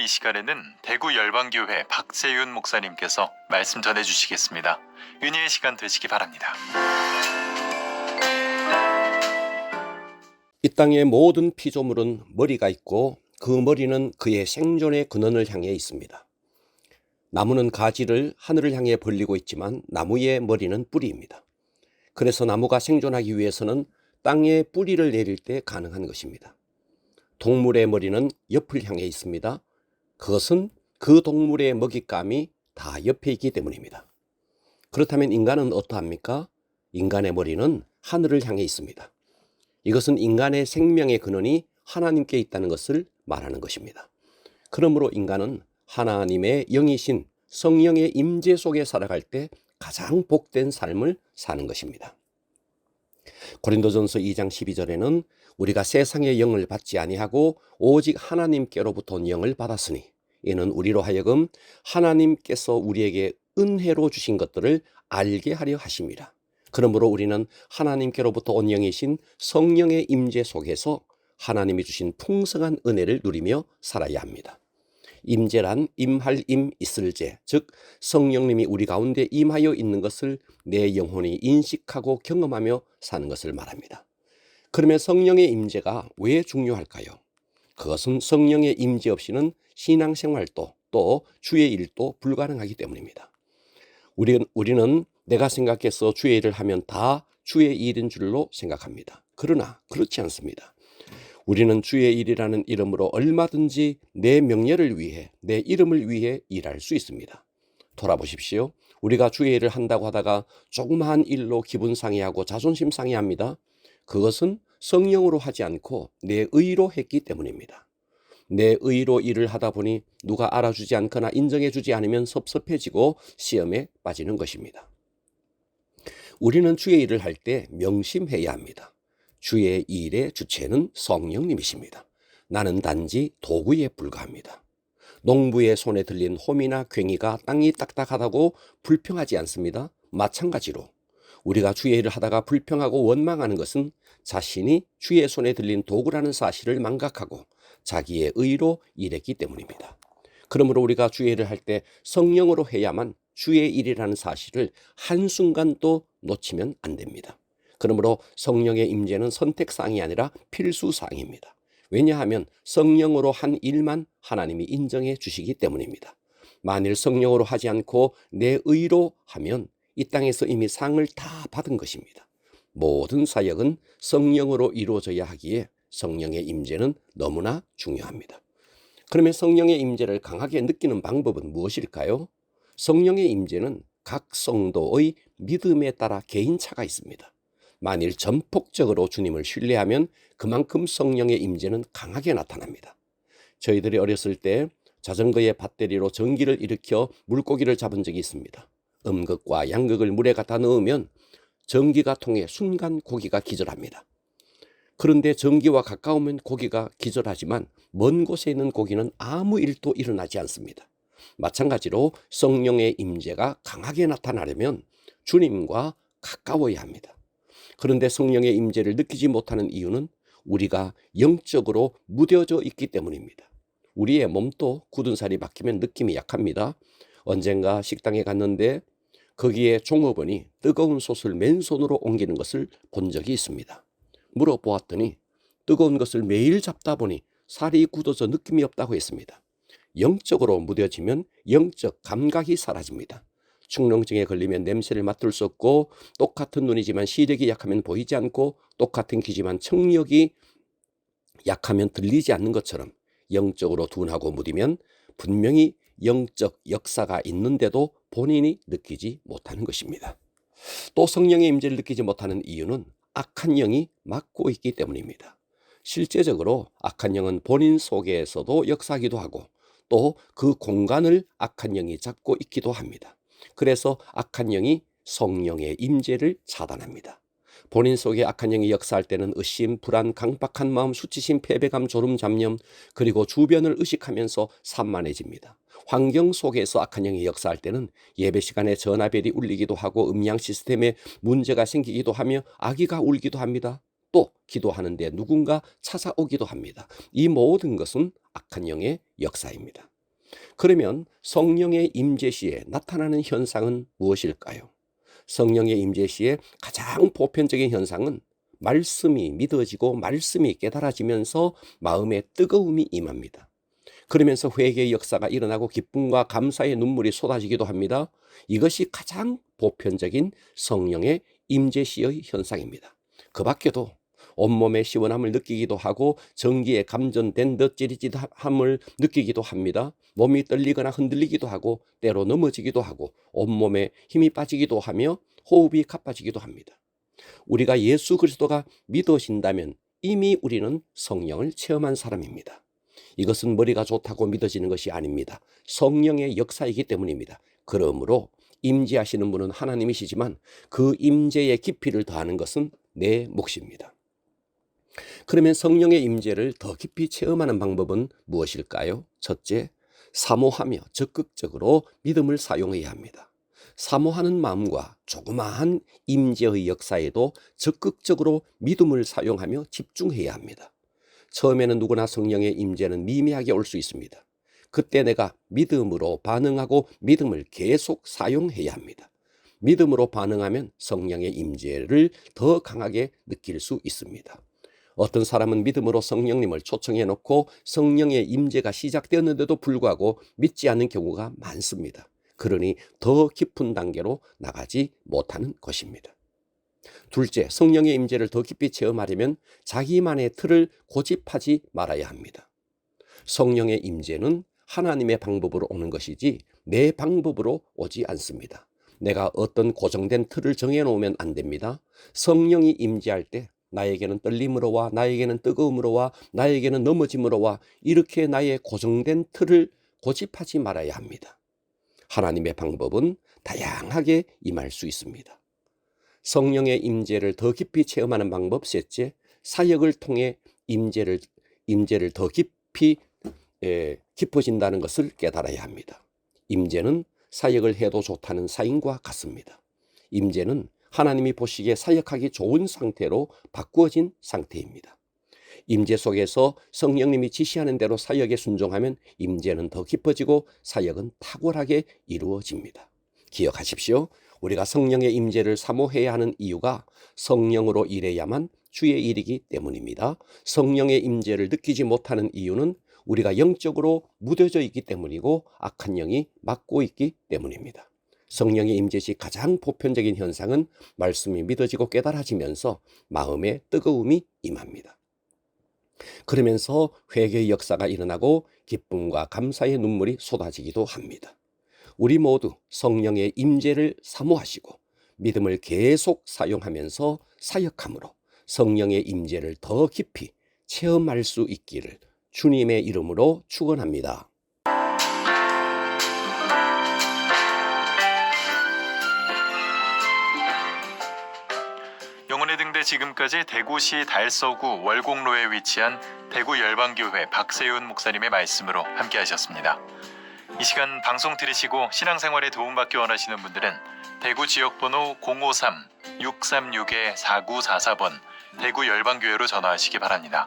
시간에는 대구 열방교회 박세윤 목사님께서 말씀 전해주시겠습니다. 은혜의 시간 되시기 바랍니다. 이 땅의 모든 피조물은 머리가 있고 그 머리는 그의 생존의 근원을 향해 있습니다. 나무는 가지를 하늘을 향해 벌리고 있지만 나무의 머리는 뿌리입니다. 그래서 나무가 생존하기 위해서는 땅에 뿌리를 내릴 때 가능한 것입니다. 동물의 머리는 옆을 향해 있습니다. 그것은 그 동물의 먹잇감이 다 옆에 있기 때문입니다. 그렇다면 인간은 어떠합니까? 인간의 머리는 하늘을 향해 있습니다. 이것은 인간의 생명의 근원이 하나님께 있다는 것을 말하는 것입니다. 그러므로 인간은 하나님의 영이신 성령의 임재 속에 살아갈 때 가장 복된 삶을 사는 것입니다. 고린도전서 2장 12절에는 우리가 세상의 영을 받지 아니하고 오직 하나님께로부터 온 영을 받았으니 이는 우리로 하여금 하나님께서 우리에게 은혜로 주신 것들을 알게 하려 하심이라. 그러므로 우리는 하나님께로부터 온 영이신 성령의 임재 속에서 하나님이 주신 풍성한 은혜를 누리며 살아야 합니다. 임재란 임할 임 있을 재, 즉 성령님이 우리 가운데 임하여 있는 것을 내 영혼이 인식하고 경험하며 사는 것을 말합니다. 그러면 성령의 임재가 왜 중요할까요? 그것은 성령의 임재 없이는 신앙생활도 또 주의 일도 불가능하기 때문입니다. 우리는 내가 생각해서 주의 일을 하면 다 주의 일인 줄로 생각합니다. 그러나 그렇지 않습니다. 우리는 주의 일이라는 이름으로 얼마든지 내 명예를 위해, 내 이름을 위해 일할 수 있습니다. 돌아보십시오. 우리가 주의 일을 한다고 하다가 조그마한 일로 기분 상해하고 자존심 상해합니다. 그것은 성령으로 하지 않고 내 의로 했기 때문입니다. 내 의로 일을 하다 보니 누가 알아주지 않거나 인정해주지 않으면 섭섭해지고 시험에 빠지는 것입니다. 우리는 주의 일을 할 때 명심해야 합니다. 주의 일의 주체는 성령님이십니다. 나는 단지 도구에 불과합니다. 농부의 손에 들린 홈이나 괭이가 땅이 딱딱하다고 불평하지 않습니다. 마찬가지로 우리가 주의 일을 하다가 불평하고 원망하는 것은 자신이 주의 손에 들린 도구라는 사실을 망각하고 자기의 의로 일했기 때문입니다. 그러므로 우리가 주의 일을 할 때 성령으로 해야만 주의 일이라는 사실을 한순간도 놓치면 안 됩니다. 그러므로 성령의 임재는 선택사항이 아니라 필수사항입니다. 왜냐하면 성령으로 한 일만 하나님이 인정해 주시기 때문입니다. 만일 성령으로 하지 않고 내 의로 하면 이 땅에서 이미 상을 다 받은 것입니다. 모든 사역은 성령으로 이루어져야 하기에 성령의 임재는 너무나 중요합니다. 그러면 성령의 임재를 강하게 느끼는 방법은 무엇일까요? 성령의 임재는 각 성도의 믿음에 따라 개인차가 있습니다. 만일 전폭적으로 주님을 신뢰하면 그만큼 성령의 임재는 강하게 나타납니다. 저희들이 어렸을 때 자전거의 배터리로 전기를 일으켜 물고기를 잡은 적이 있습니다. 음극과 양극을 물에 갖다 넣으면 전기가 통해 순간 고기가 기절합니다. 그런데 전기와 가까우면 고기가 기절하지만 먼 곳에 있는 고기는 아무 일도 일어나지 않습니다. 마찬가지로 성령의 임재가 강하게 나타나려면 주님과 가까워야 합니다. 그런데 성령의 임재를 느끼지 못하는 이유는 우리가 영적으로 무뎌져 있기 때문입니다. 우리의 몸도 굳은 살이 박히면 느낌이 약합니다. 언젠가 식당에 갔는데 거기에 종업원이 뜨거운 솥을 맨손으로 옮기는 것을 본 적이 있습니다. 물어보았더니 뜨거운 것을 매일 잡다 보니 살이 굳어져 느낌이 없다고 했습니다. 영적으로 무뎌지면 영적 감각이 사라집니다. 축농증에 걸리면 냄새를 맡을 수 없고 똑같은 눈이지만 시력이 약하면 보이지 않고 똑같은 귀지만 청력이 약하면 들리지 않는 것처럼 영적으로 둔하고 무디면 분명히 영적 역사가 있는데도 본인이 느끼지 못하는 것입니다. 또 성령의 임재를 느끼지 못하는 이유는 악한 영이 막고 있기 때문입니다. 실제적으로 악한 영은 본인 속에서도 역사하기도 하고 또 그 공간을 악한 영이 잡고 있기도 합니다. 그래서 악한 영이 성령의 임재를 차단합니다. 본인 속에 악한 영이 역사할 때는 의심, 불안, 강박한 마음, 수치심, 패배감, 졸음, 잡념 그리고 주변을 의식하면서 산만해집니다. 환경 속에서 악한 영이 역사할 때는 예배 시간에 전화벨이 울리기도 하고 음량 시스템에 문제가 생기기도 하며 아기가 울기도 합니다. 또 기도하는데 누군가 찾아오기도 합니다. 이 모든 것은 악한 영의 역사입니다. 그러면 성령의 임재 시에 나타나는 현상은 무엇일까요? 성령의 임재 시에 가장 보편적인 현상은 말씀이 믿어지고 말씀이 깨달아지면서 마음에 뜨거움이 임합니다. 그러면서 회개의 역사가 일어나고 기쁨과 감사의 눈물이 쏟아지기도 합니다. 이것이 가장 보편적인 성령의 임재 시의 현상입니다. 그 밖에도 온몸의 시원함을 느끼기도 하고 전기에 감전된 듯 찌릿찌릿함을 느끼기도 합니다. 몸이 떨리거나 흔들리기도 하고 때로 넘어지기도 하고 온몸에 힘이 빠지기도 하며 호흡이 가빠지기도 합니다. 우리가 예수 그리스도가 믿어진다면 이미 우리는 성령을 체험한 사람입니다. 이것은 머리가 좋다고 믿어지는 것이 아닙니다. 성령의 역사이기 때문입니다. 그러므로 임재하시는 분은 하나님이시지만 그 임재의 깊이를 더하는 것은 내 몫입니다. 그러면 성령의 임재를 더 깊이 체험하는 방법은 무엇일까요? 첫째, 사모하며 적극적으로 믿음을 사용해야 합니다. 사모하는 마음과 조그마한 임재의 역사에도 적극적으로 믿음을 사용하며 집중해야 합니다. 처음에는 누구나 성령의 임재는 미미하게 올 수 있습니다. 그때 내가 믿음으로 반응하고 믿음을 계속 사용해야 합니다. 믿음으로 반응하면 성령의 임재를 더 강하게 느낄 수 있습니다. 어떤 사람은 믿음으로 성령님을 초청해 놓고 성령의 임재가 시작되었는데도 불구하고 믿지 않는 경우가 많습니다. 그러니 더 깊은 단계로 나가지 못하는 것입니다. 둘째, 성령의 임재를 더 깊이 체험하려면 자기만의 틀을 고집하지 말아야 합니다. 성령의 임재는 하나님의 방법으로 오는 것이지 내 방법으로 오지 않습니다. 내가 어떤 고정된 틀을 정해놓으면 안 됩니다. 성령이 임재할 때 나에게는 떨림으로 와, 나에게는 뜨거움으로 와, 나에게는 넘어짐으로 와, 이렇게 나의 고정된 틀을 고집하지 말아야 합니다. 하나님의 방법은 다양하게 임할 수 있습니다. 성령의 임재를 더 깊이 체험하는 방법 셋째, 사역을 통해 임재를 더 깊이 깊어진다는 것을 깨달아야 합니다. 임재는 사역을 해도 좋다는 사인과 같습니다. 임재는 하나님이 보시기에 사역하기 좋은 상태로 바꾸어진 상태입니다. 임재 속에서 성령님이 지시하는 대로 사역에 순종하면 임재는 더 깊어지고 사역은 탁월하게 이루어집니다. 기억하십시오. 우리가 성령의 임재를 사모해야 하는 이유가 성령으로 일해야만 주의 일이기 때문입니다. 성령의 임재를 느끼지 못하는 이유는 우리가 영적으로 무뎌져 있기 때문이고 악한 영이 막고 있기 때문입니다. 성령의 임재 시 가장 보편적인 현상은 말씀이 믿어지고 깨달아지면서 마음에 뜨거움이 임합니다. 그러면서 회개의 역사가 일어나고 기쁨과 감사의 눈물이 쏟아지기도 합니다. 우리 모두 성령의 임재를 사모하시고 믿음을 계속 사용하면서 사역함으로 성령의 임재를 더 깊이 체험할 수 있기를 주님의 이름으로 축원합니다. 영혼의 등대 지금까지 대구시 달서구 월곡로에 위치한 대구 열방교회 박세윤 목사님의 말씀으로 함께 하셨습니다. 이 시간 방송 들으시고 신앙생활에 도움받기 원하시는 분들은 대구 지역번호 053-636-4944번 대구 열방교회로 전화하시기 바랍니다.